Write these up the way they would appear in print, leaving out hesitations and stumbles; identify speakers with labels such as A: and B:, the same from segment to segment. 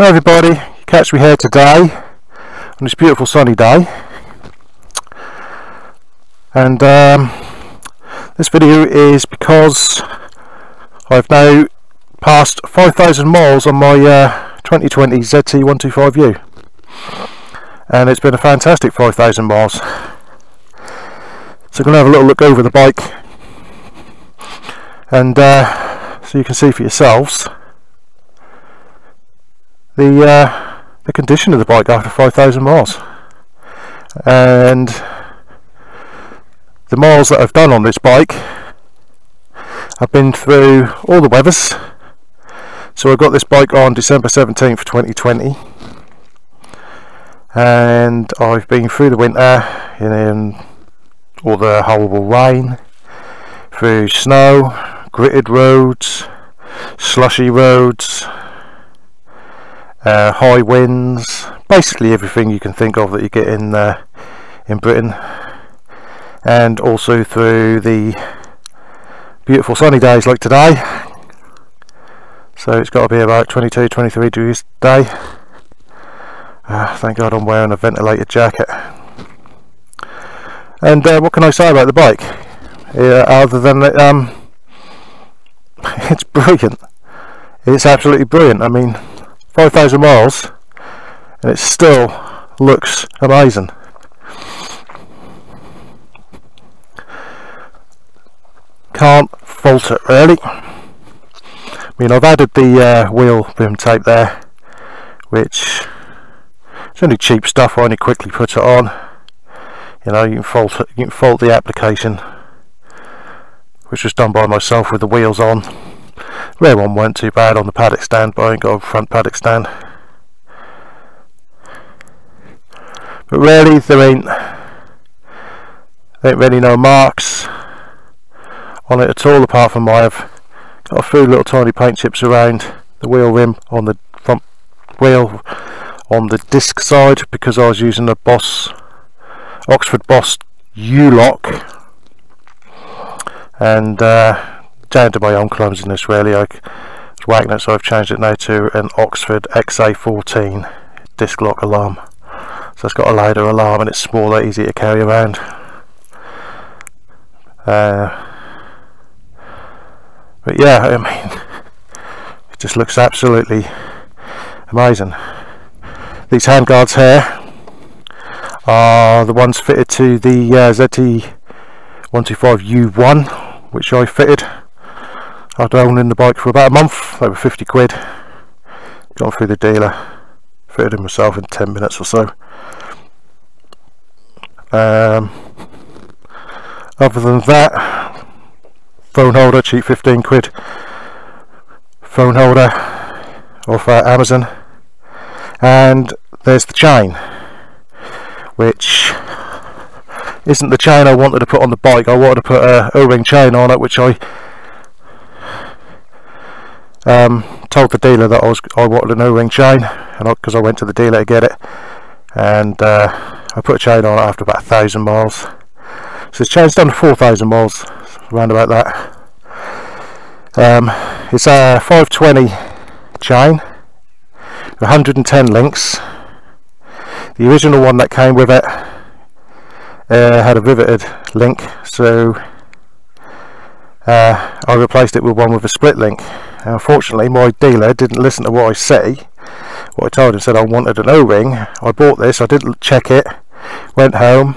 A: Hello everybody, you catch me here today on this beautiful sunny day, and this video is because I've now passed 5,000 miles on my 2020 ZT125-U, and it's been a fantastic 5,000 miles. So I'm going to have a little look over the bike, and so you can see for yourselves the condition of the bike after 5,000 miles, and the miles that I've done on this bike. I've been through all the weathers. So I got this bike on December 17th 2020, and I've been through the winter in all the horrible rain, through snow, gritted roads, slushy roads, high winds, basically everything you can think of that you get in Britain, and also through the beautiful sunny days like today. So it's got to be about 22-23 degrees today. Thank God I'm wearing a ventilated jacket. And what can I say about the bike, other than that it's brilliant. It's absolutely brilliant. I mean, 5,000 miles and it still looks amazing. Can't fault it really. I mean, I've added the wheel rim tape there, which is only cheap stuff. I only quickly put it on. You know, you can fault it, you can fault the application, which was done by myself with the wheels on. The rear one weren't too bad on the paddock stand, but I ain't got a front paddock stand. But really, there ain't really no marks on it at all, apart from I've got a few little tiny paint chips around the wheel rim on the front wheel on the disc side, because I was using the Oxford Boss U-lock, and down to my own clumsiness really, I was whacking it, so I've changed it now to an Oxford XA14 disc lock alarm. So it's got a louder alarm and it's smaller, easy to carry around. But yeah, I mean, it just looks absolutely amazing. These handguards here are the ones fitted to the ZT125-U1, which I fitted. I'd owned the bike for about a month. They were 50 quid. Got them through the dealer. Fitted them myself in 10 minutes or so. Other than that, phone holder, cheap 15 quid phone holder off Amazon. And there's the chain, which isn't the chain I wanted to put on the bike. I wanted to put a O-ring chain on it, which I told the dealer that I wanted an O-ring chain, and because I went to the dealer to get it, and I put a chain on it after about 1,000 miles. So this chain's done 4,000 miles, around about that. It's a 520 chain, 110 links. The original one that came with it had a riveted link, so I replaced it with one with a split link. Unfortunately, my dealer didn't listen to what I say. What I told him, said I wanted an O-ring. I bought this, I didn't check it, went home,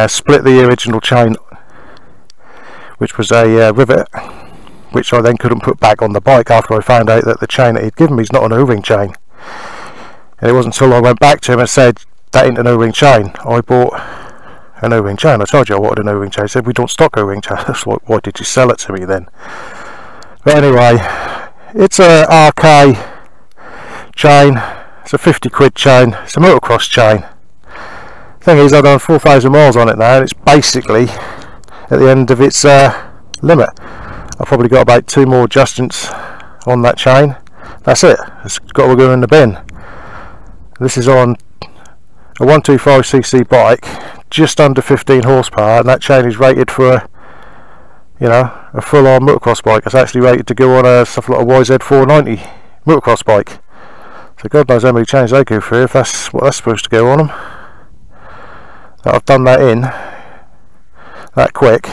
A: split the original chain, which was a rivet, which I then couldn't put back on the bike after I found out that the chain that he'd given me is not an O-ring chain. And it wasn't until I went back to him and said, that ain't an O-ring chain, I bought an O-ring chain. I told you I wanted an O-ring chain. He said, we don't stock O-ring chains. Why did you sell it to me then? But anyway, it's a RK chain. It's a 50 quid chain. It's a motocross chain. Thing is, I've done 4,000 miles on it now, and it's basically at the end of its limit. I've probably got about 2 more adjustments on that chain. That's it. It's got to go in the bin. This is on a 125cc bike, just under 15 horsepower, and that chain is rated for a, you know, a full-on motocross bike. It's actually rated to go on a stuff like a YZ490 motocross bike. So God knows how many chains they go through if that's what that's supposed to go on them. That I've done that in that quick.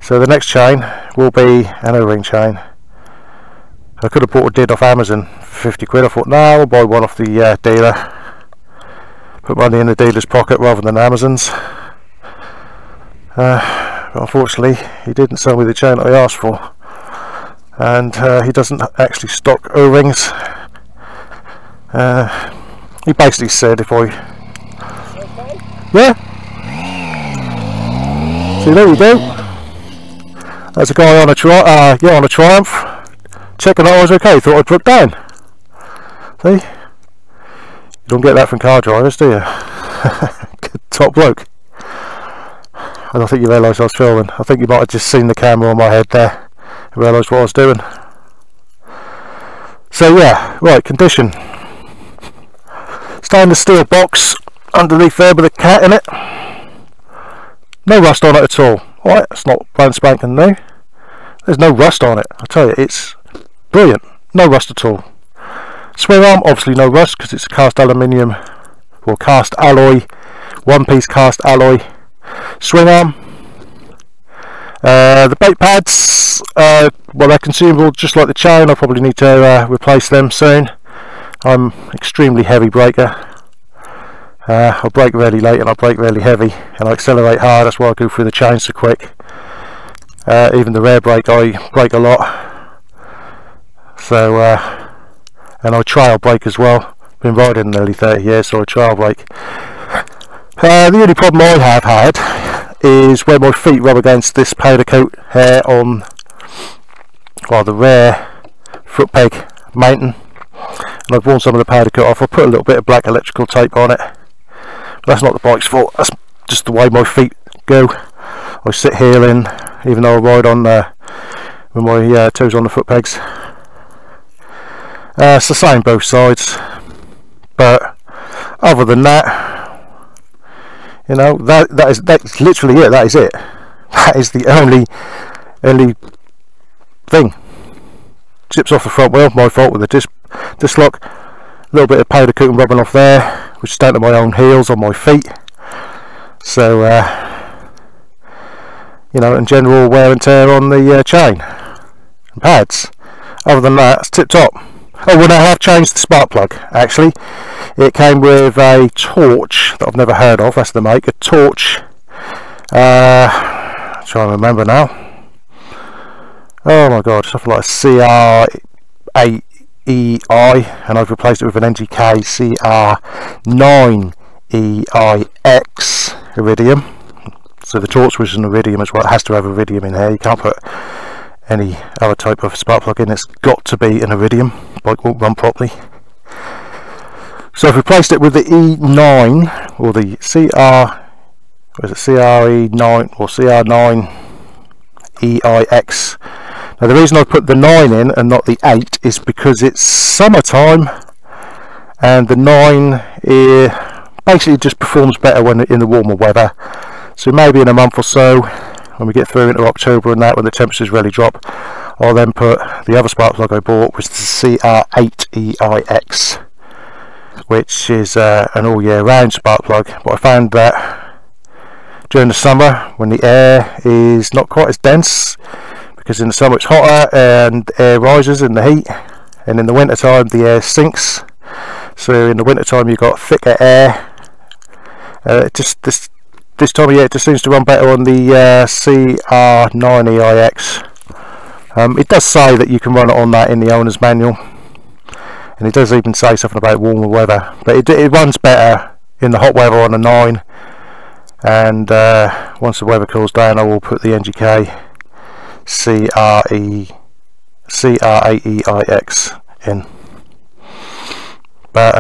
A: So the next chain will be an O-ring chain. I could have bought a did off Amazon for 50 quid. I thought, no, I'll buy one off the dealer. Put money in the dealer's pocket rather than Amazon's. But unfortunately, he didn't sell me the chain that I asked for. And he doesn't actually stock O-rings. He basically said if I...
B: Okay.
A: Yeah. So there you go. There's a guy on a on a Triumph, checking that I was okay. Thought I'd broke down. See, you don't get that from car drivers, do you? Top bloke. I don't think you realised I was filming. I think you might have just seen the camera on my head there and realised what I was doing. So yeah, right, condition. Stainless steel box underneath there with a cat in it. No rust on it at all. Alright, it's not brand spanking new. There's no rust on it. I tell you, it's brilliant. No rust at all. Swing arm, obviously no rust because it's a cast aluminium or cast alloy, one piece cast alloy swing arm. The brake pads, well, they're consumable just like the chain. I'll probably need to replace them soon. I'm extremely heavy braker. I brake really late and I brake really heavy and I accelerate hard. That's why I go through the chain so quick. Even the rear brake, I brake a lot. So and I trail brake as well. Been riding nearly 30 years, so I trail brake. The only problem I have had is where my feet rub against this powder coat hair on, well, the rear foot peg mounting, and I've worn some of the powder coat off. I put a little bit of black electrical tape on it. That's not the bike's fault, that's just the way my feet go. I sit heeling even though I ride on with my toes on the foot pegs. It's the same both sides, but other than that, you know, that's literally it. That is it. That is the only thing. Chips off the front wheel, my fault with the disc lock. A little bit of powder coating rubbing off there, which is down to my own heels on my feet. So you know, and general wear and tear on the chain and pads. Other than that, it's tip top. Oh, well, I have changed the spark plug. Actually, it came with a torch that I've never heard of. That's the make. A torch. I'm trying to remember now. Oh my god, something like a CR8EI, and I've replaced it with an NGK CR9EIX iridium. So the torch was an iridium as well. It has to have iridium in here. You can't put any other type of spark plug in. It's got to be an iridium. Bike won't run properly. So I've replaced it with the E9 or the CRE9 or CR9EIX. Now the reason I put the 9 in and not the 8 is because it's summertime and the 9 basically just performs better when in the warmer weather. So maybe in a month or so, when we get through into October and that, when the temperatures really drop, I'll then put the other spark plug I bought, which is the CR8EIX, which is an all year round spark plug. But I found that during the summer, when the air is not quite as dense, because in the summer it's hotter and air rises in the heat, and in the winter time the air sinks. So in the winter time you've got thicker air. This time of year it just seems to run better on the CR9EIX. It does say that you can run it on that in the owner's manual, and it does even say something about warmer weather, but it runs better in the hot weather on a 9. And once the weather cools down, I will put the NGK CR8EIX in. But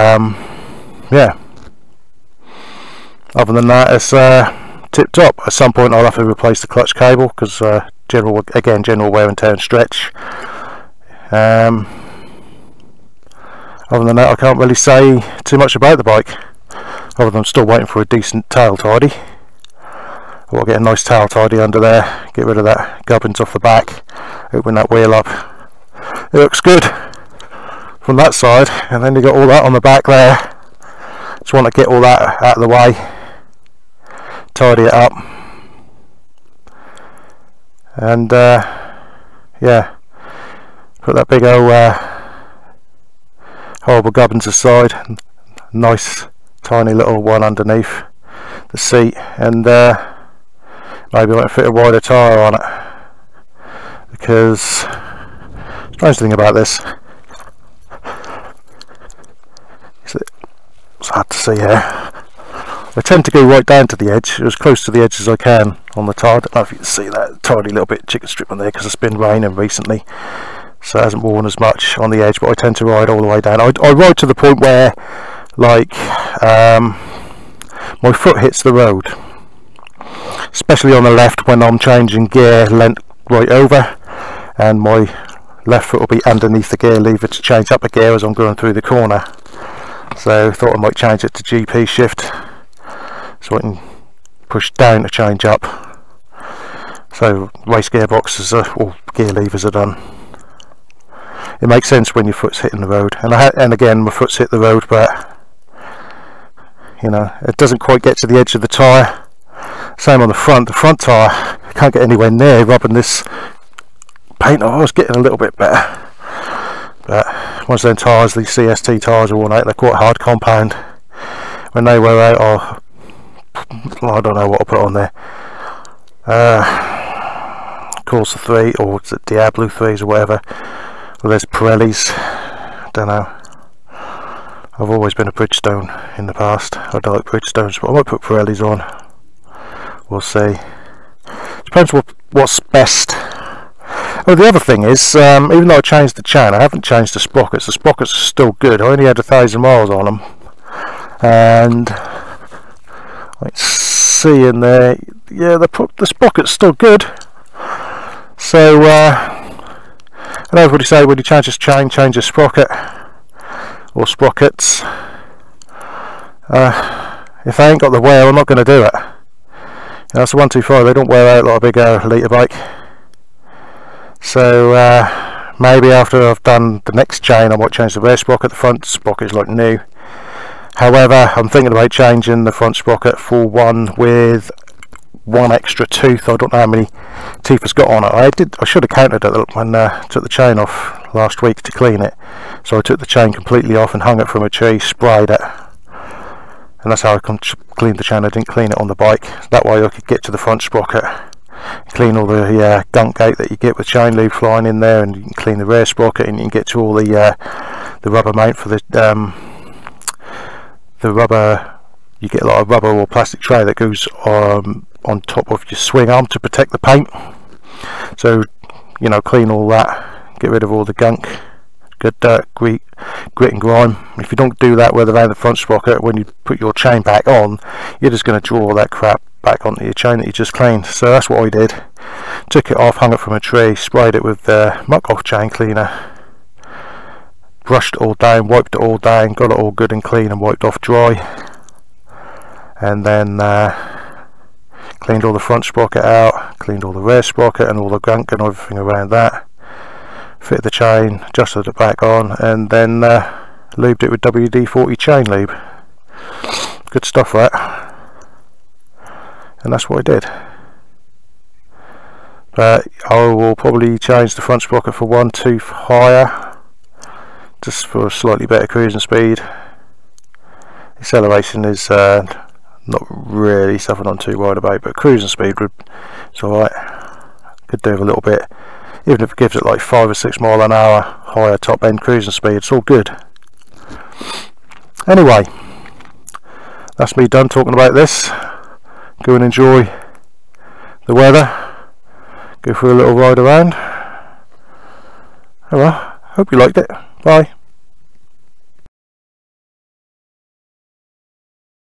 A: yeah, other than that, it's tip top. At some point I'll have to replace the clutch cable because general wear and tear and stretch. Other than that, I can't really say too much about the bike, other than I'm still waiting for a decent tail tidy. I'll get a nice tail tidy under there, get rid of that gubbins off the back, open that wheel up, it looks good from that side, and then you got all that on the back there. Just want to get all that out of the way, tidy it up, and yeah, put that big old horrible gubbins aside. Nice tiny little one underneath the seat, and maybe I want to fit a wider tyre on it, because strange thing about this, it's hard to see here, I tend to go right down to the edge, as close to the edge as I can on the tyre. I don't know if you can see that tiny little bit of chicken strip on there, because it's been raining recently, so it hasn't worn as much on the edge, but I tend to ride all the way down. I ride to the point where, like, my foot hits the road, especially on the left when I'm changing gear, leant right over, and my left foot will be underneath the gear lever to change up a gear as I'm going through the corner. So I thought I might change it to GP shift, so I can push down to change up. So race gearboxes or gear levers are done. It makes sense when your foot's hitting the road, and again my foot's hit the road, but you know, it doesn't quite get to the edge of the tyre. Same on the front tyre, can't get anywhere near rubbing this paint off. I was getting a little bit better, but once them tyres, these CST tyres are worn out, they're quite hard compound. When they wear out, I don't know what I'll put on there, Corsa 3 or is it Diablo 3s or whatever. Well, there's Pirellis, don't know. I've always been a Bridgestone in the past. I don't like Bridgestones, but I might put Pirellis on. We'll see. Depends what's best. Oh, the other thing is, even though I changed the chain, I haven't changed the sprockets. The sprockets are still good. I only had 1,000 miles on them, and I can see in there, yeah, the sprocket's still good. So I know everybody say when you change this chain, change the sprocket or sprockets. If I ain't got the wear, I'm not going to do it. You know, that's a 125. They don't wear out like a big litre bike. So maybe after I've done the next chain, I might change the rear sprocket. The front sprocket is like new. However, I'm thinking about changing the front sprocket for one with one extra tooth. I don't know how many teeth it's got on it. I should have counted it when I took the chain off last week to clean it. So I took the chain completely off and hung it from a tree, sprayed it, and that's how I cleaned the chain. I didn't clean it on the bike. That way I could get to the front sprocket, clean all the gunk out that you get with chain lube flying in there, and you can clean the rear sprocket, and you can get to all the rubber mount for the rubber. You get a lot of rubber or plastic tray that goes on top of your swing arm to protect the paint. So, you know, clean all that, get rid of all the gunk, good dirt, grit and grime. If you don't do that with around the front sprocket, when you put your chain back on, you're just going to draw all that crap back onto your chain that you just cleaned. So that's what I did. Took it off, hung it from a tree, sprayed it with muck off chain cleaner, brushed it all down, wiped it all down, got it all good and clean and wiped off dry, and then cleaned all the front sprocket out, cleaned all the rear sprocket and all the gunk and everything around that, fitted the chain, adjusted it back on, and then lubed it with WD-40 chain lube. Good stuff, that. And that's what I did. But I will probably change the front sprocket for one tooth higher, just for a slightly better cruising speed. Acceleration is not really something I'm too worried about, but cruising speed is alright. Could do with a little bit, even if it gives it like 5 or 6 mile an hour higher top end cruising speed, it's all good. Anyway, that's me done talking about this. Go and enjoy the weather, go for a little ride around. Oh well, hope you liked it. Bye.